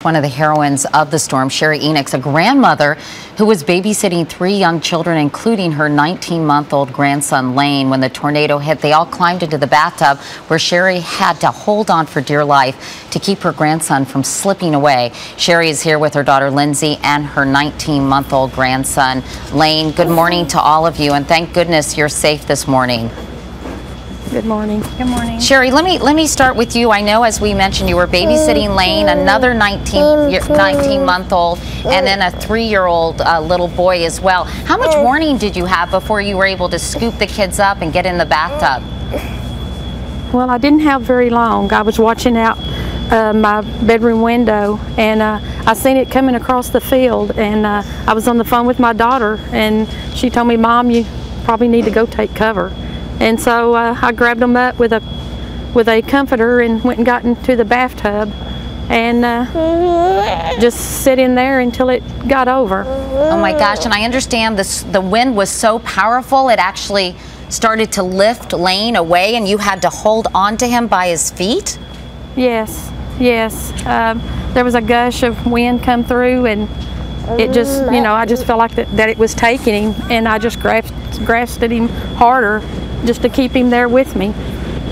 one of the heroines of the storm, Sherry Enochs, a grandmother who was babysitting 3 young children, including her 19-month-old grandson, Lane. When the tornado hit, they all climbed into the bathtub where Sherry had to hold on for dear life to keep her grandson from slipping away. Sherry is here with her daughter, Lindsay, and her 19-month-old grandson, Lane. Good morning to all of you, and thank goodness you're safe this morning. Good morning. Good morning. Sherry, let me start with you. I know, as we mentioned, you were babysitting Lane, another 19-month-old, and then a 3-year-old little boy as well. How much warning did you have before you were able to scoop the kids up and get in the bathtub? Well, I didn't have very long. I was watching out my bedroom window, and I seen it coming across the field, and I was on the phone with my daughter, and she told me, "Mom, you probably need to go take cover." And so I grabbed them up with a comforter and went and got into the bathtub and just sit in there until it got over. Oh my gosh, and I understand the wind was so powerful it actually started to lift Lane away and you had to hold on to him by his feet? Yes, yes. There was a gush of wind come through, and it just, you know, I just felt like that it was taking him, and I just grasped at him harder just to keep him there with me.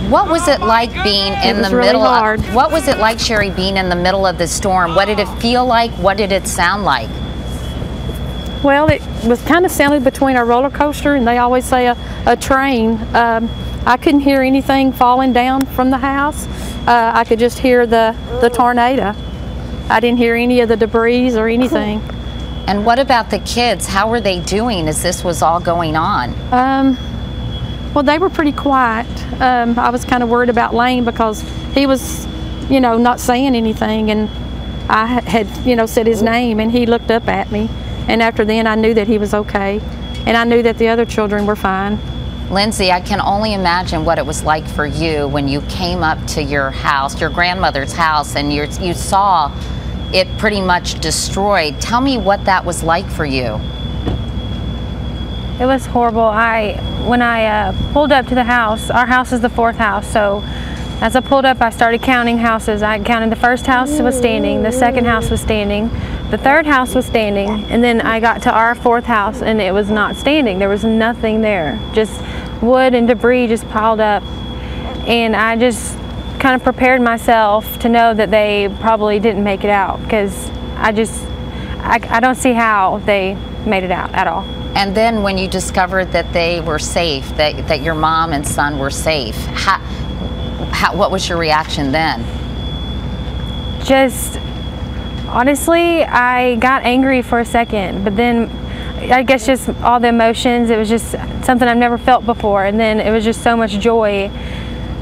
What was it like being in the middle of, what was it like, Sherry, being in the middle of the storm? What did it feel like? What did it sound like? Well, it was kind of sounded between a roller coaster and they always say a train. I couldn't hear anything falling down from the house. I could just hear the tornado. I didn't hear any of the debris or anything. And what about the kids? How were they doing as this was all going on? Well, they were pretty quiet. I was kind of worried about Lane because he was, you know, not saying anything, and I had, you know, said his name, and he looked up at me, and after then I knew that he was okay, and I knew that the other children were fine. Lindsay, I can only imagine what it was like for you when you came up to your house, your grandmother's house, and you saw it pretty much destroyed. Tell me what that was like for you. It was horrible. When I pulled up to the house, our house is the 4th house, so as I pulled up I started counting houses. I counted the first house was standing, the second house was standing, the third house was standing, and then I got to our 4th house and it was not standing. There was nothing there, just wood and debris just piled up, and I just kind of prepared myself to know that they probably didn't make it out, because I don't see how they made it out at all. And then when you discovered that they were safe, that your mom and son were safe, what was your reaction then? Just, honestly, I got angry for a second, but then I guess just all the emotions, it was just something I've never felt before, and then it was just so much joy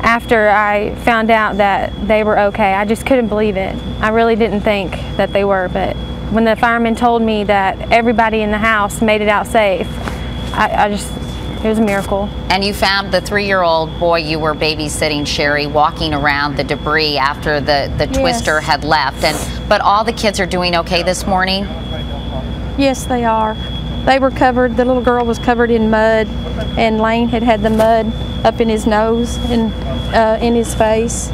after I found out that they were okay. I just couldn't believe it. I really didn't think that they were, but when the firemen told me that everybody in the house made it out safe, it was a miracle. And you found the 3-year-old boy you were babysitting, Sherry, walking around the debris after the twister had left. But all the kids are doing okay this morning? Yes, they are. They were covered, the little girl was covered in mud, and Lane had the mud up in his nose and in his face.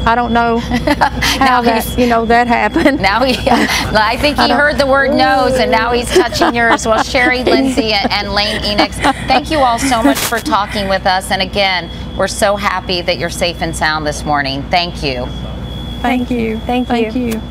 I don't know how that happened. Now I think he heard the word nose, and now he's touching yours. Well, Sherry, Lindsay, and Lane Enochs, thank you all so much for talking with us. And again, we're so happy that you're safe and sound this morning. Thank you. Thank you. Thank you.